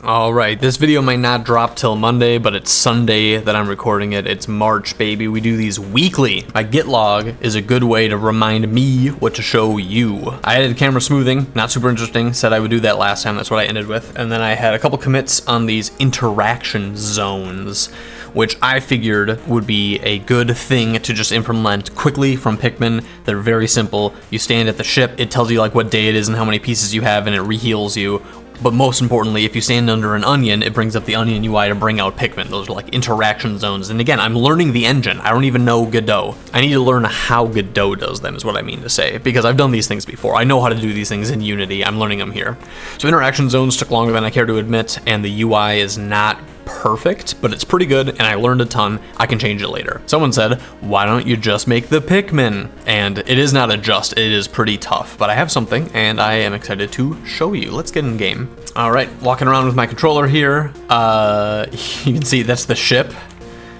Alright, this video might not drop till Monday, but it's Sunday that I'm recording it. It's March, baby. We do these weekly. My Git log is a good way to remind me what to show you. I added camera smoothing, not super interesting. Said I would do that last time, that's what I ended with. And then I had a couple commits on these interaction zones, which I figured would be a good thing to just implement quickly from Pikmin. They're very simple. You stand at the ship, it tells you like what day it is and how many pieces you have, and it reheals you. But most importantly, if you stand under an onion, it brings up the onion UI to bring out Pikmin. Those are like interaction zones. And again, I'm learning the engine. I don't even know Godot. I need to learn how Godot does them is what I mean to say, because I've done these things before. I know how to do these things in Unity. I'm learning them here. So interaction zones took longer than I care to admit, and the UI is not perfect, but it's pretty good, and I learned a ton. I can change it later. Someone said, why don't you just make the Pikmin? And it is not a just, it is pretty tough, but I have something, and I am excited to show you. Let's get in game. All right, walking around with my controller here. You can see that's the ship.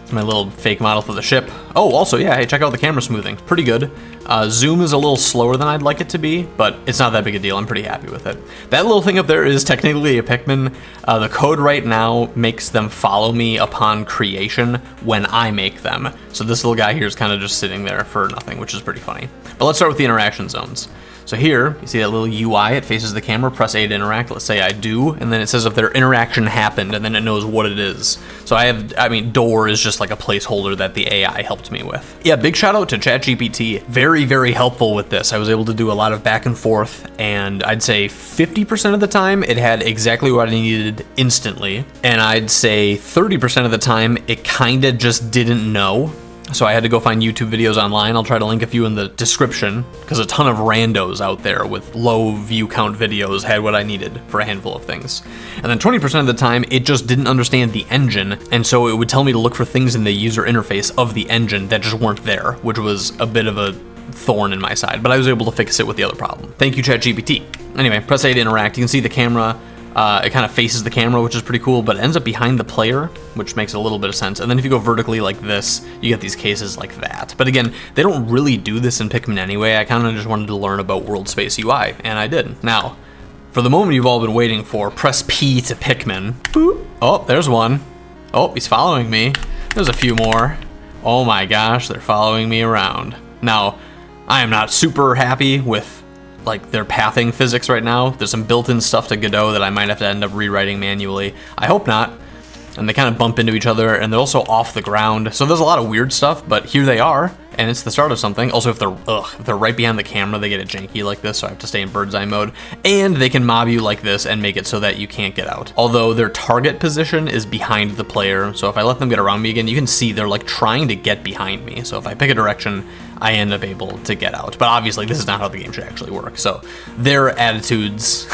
It's my little fake model for the ship. Oh, also, yeah, hey, check out the camera smoothing. Pretty good. Zoom is a little slower than I'd like it to be, but it's not that big a deal. I'm pretty happy with it. That little thing up there is technically a Pikmin. The code right now makes them follow me upon creation when I make them. So this little guy here is kind of just sitting there for nothing, which is pretty funny. But let's start with the interaction zones. So here, you see that little UI, it faces the camera, press A to interact, let's say I do, and then it says if their interaction happened, and then it knows what it is. So door is just like a placeholder that the AI helped me with. Yeah, big shout out to Chat GPT. Very, very helpful with this. I was able to do a lot of back and forth, and I'd say 50% of the time, it had exactly what I needed instantly, and I'd say 30% of the time, it kinda just didn't know. So I had to go find YouTube videos online. I'll try to link a few in the description, because a ton of randos out there with low view count videos had what I needed for a handful of things. And then 20% of the time, it just didn't understand the engine, and so it would tell me to look for things in the user interface of the engine that just weren't there, which was a bit of a thorn in my side, but I was able to fix it with the other problem. Thank you, Chat GPT. Anyway, press A to interact. You can see the camera. It kind of faces the camera, which is pretty cool, but it ends up behind the player, which makes a little bit of sense. And then if you go vertically like this, you get these cases like that. But again, they don't really do this in Pikmin anyway. I kind of just wanted to learn about World Space UI, and I did. Now, for the moment you've all been waiting for, press P to Pikmin. Boop. Oh, there's one. Oh, he's following me. There's a few more. Oh my gosh, they're following me around. Now, I am not super happy with like their pathing physics right now. There's some built-in stuff to Godot that I might have to end up rewriting manually. I hope not. And they kind of bump into each other, and they're also off the ground. So there's a lot of weird stuff, but here they are, and it's the start of something. Also, if they're right behind the camera, they get it janky like this, so I have to stay in bird's eye mode. And they can mob you like this and make it so that you can't get out. Although their target position is behind the player, so if I let them get around me again, you can see they're like trying to get behind me. So if I pick a direction, I end up able to get out. But obviously this is not how the game should actually work. So their attitudes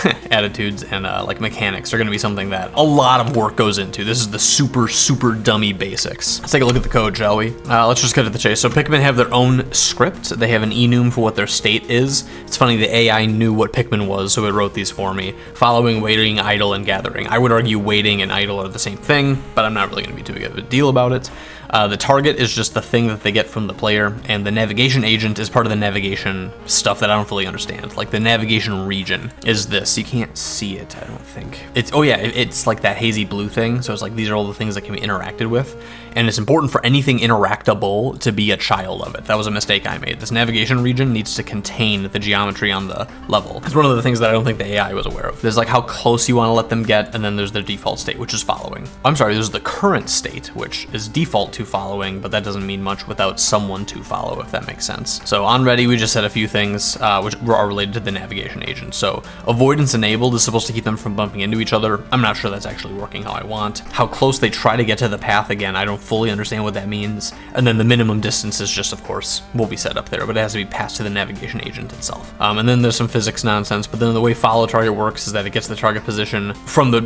and like mechanics are gonna be something that a lot of work goes into. This is the super, super dummy basics. Let's take a look at the code, shall we? Let's just cut to the chase. So Pikmin have their own script. They have an enum for what their state is. It's funny, the AI knew what Pikmin was, so it wrote these for me. Following, waiting, idle, and gathering. I would argue waiting and idle are the same thing, but I'm not really gonna be too big of a deal about it. The target is just the thing that they get from the player, and the navigation agent is part of the navigation stuff that I don't fully understand. Like the navigation region is this. You can't see it, I don't think. It's like that hazy blue thing. So it's like these are all the things that can be interacted with. And it's important for anything interactable to be a child of it. That was a mistake I made. This navigation region needs to contain the geometry on the level. It's one of the things that I don't think the AI was aware of. There's like how close you want to let them get, and then there's their default state, which is following. I'm sorry, there's the current state, which is default to following, but that doesn't mean much without someone to follow, if that makes sense. So on ready, we just said a few things which are related to the navigation agent. So avoidance enabled is supposed to keep them from bumping into each other. I'm not sure that's actually working how I want. How close they try to get to the path again, I don't fully understand what that means. And then the minimum distance is just, of course, will be set up there, but it has to be passed to the navigation agent itself. And then there's some physics nonsense, but then the way follow target works is that it gets the target position from the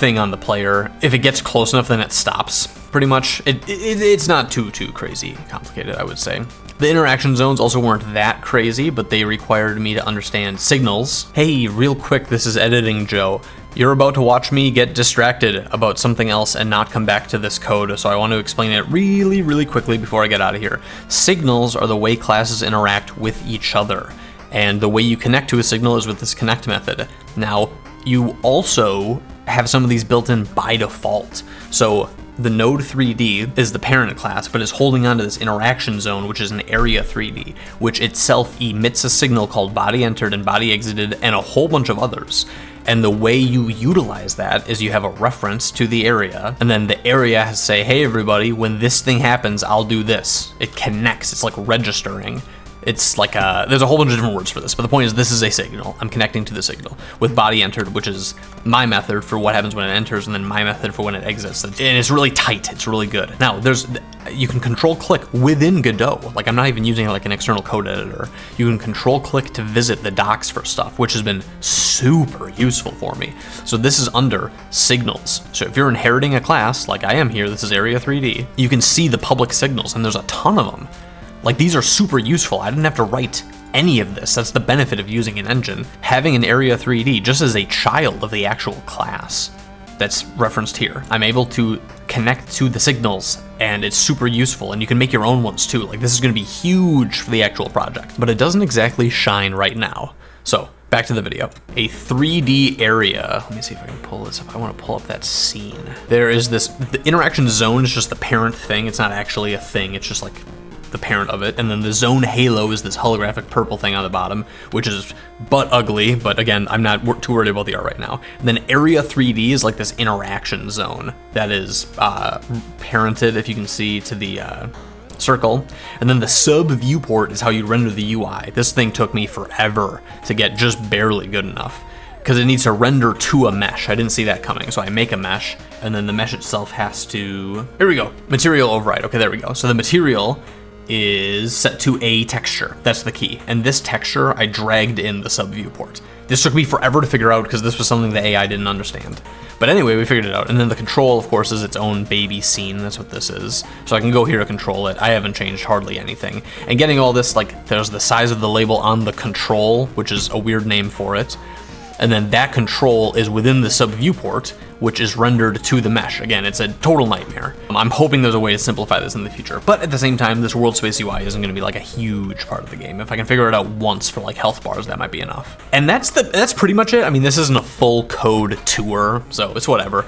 thing on the player. If it gets close enough, then it stops. Pretty much. It's not too crazy complicated, I would say. The interaction zones also weren't that crazy, but they required me to understand signals. Hey, real quick, this is Editing Joe. You're about to watch me get distracted about something else and not come back to this code, so I want to explain it really, really quickly before I get out of here. Signals are the way classes interact with each other, and the way you connect to a signal is with this connect method. Now, you also have some of these built in by default. So the node 3D is the parent class, but is holding onto this interaction zone, which is an area 3D, which itself emits a signal called body entered and body exited and a whole bunch of others. And the way you utilize that is you have a reference to the area, and then the area has to say, hey everybody, when this thing happens, I'll do this. It connects, it's like registering. It's like there's a whole bunch of different words for this, but the point is this is a signal. I'm connecting to the signal with body entered, which is my method for what happens when it enters, and then my method for when it exits. And it's really tight, it's really good. Now, you can control click within Godot. Like I'm not even using like an external code editor. You can control click to visit the docs for stuff, which has been super useful for me. So this is under signals. So if you're inheriting a class, like I am here, this is Area 3D, you can see the public signals, and there's a ton of them. Like these are super useful. I didn't have to write any of this. That's the benefit of using an engine. Having an Area 3D just as a child of the actual class that's referenced here. I'm able to connect to the signals, and it's super useful, and you can make your own ones too. Like this is gonna be huge for the actual project, but it doesn't exactly shine right now. So back to the video. A 3D area. Let me see if I can pull this up. I want to pull up that scene. There is this, the interaction zone is just the parent thing. It's not actually a thing. It's just like the parent of it, and then the zone halo is this holographic purple thing on the bottom, which is butt ugly, but again, I'm not too worried about the art right now. And then Area 3D is like this interaction zone that is parented, if you can see, to the circle, and then the sub viewport is how you render the UI. This thing took me forever to get just barely good enough, because it needs to render to a mesh. I didn't see that coming, so I make a mesh, and then the mesh itself has to, here we go, material override. Okay, there we go. So the material is set to a texture. That's the key. And this texture, I dragged in the sub viewport. This took me forever to figure out because this was something the AI didn't understand. But anyway, we figured it out. And then the control, of course, is its own baby scene. That's what this is. So I can go here to control it. I haven't changed hardly anything. And getting all this, like, there's the size of the label on the control, which is a weird name for it. And then that control is within the sub viewport, which is rendered to the mesh. Again, it's a total nightmare. I'm hoping there's a way to simplify this in the future, but at the same time, this world space UI isn't gonna be like a huge part of the game. If I can figure it out once for like health bars, that might be enough. And that's pretty much it. I mean, this isn't a full code tour, so it's whatever.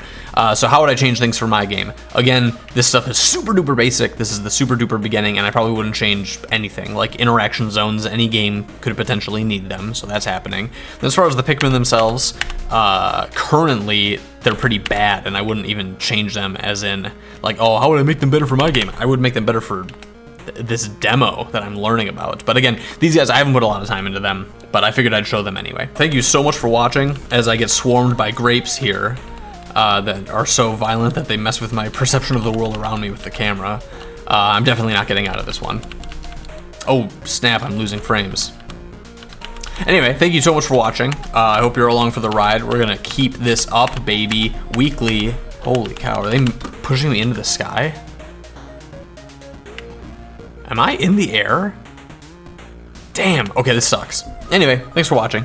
So how would I change things for my game? Again, this stuff is super duper basic. This is the super duper beginning, and I probably wouldn't change anything. Like interaction zones, any game could potentially need them, so that's happening. And as far as the Pikmin themselves, currently they're pretty bad, and I wouldn't even change them as in like, oh, how would I make them better for my game? I would make them better for this demo that I'm learning about. But again, these guys, I haven't put a lot of time into them, but I figured I'd show them anyway. Thank you so much for watching as I get swarmed by grapes here that are so violent that they mess with my perception of the world around me with the camera. I'm definitely not getting out of this one. Oh, snap, I'm losing frames. Anyway, thank you so much for watching. I hope you're along for the ride. We're gonna keep this up, baby, weekly. Holy cow, are they pushing me into the sky? Am I in the air? Damn, okay, this sucks. Anyway, thanks for watching.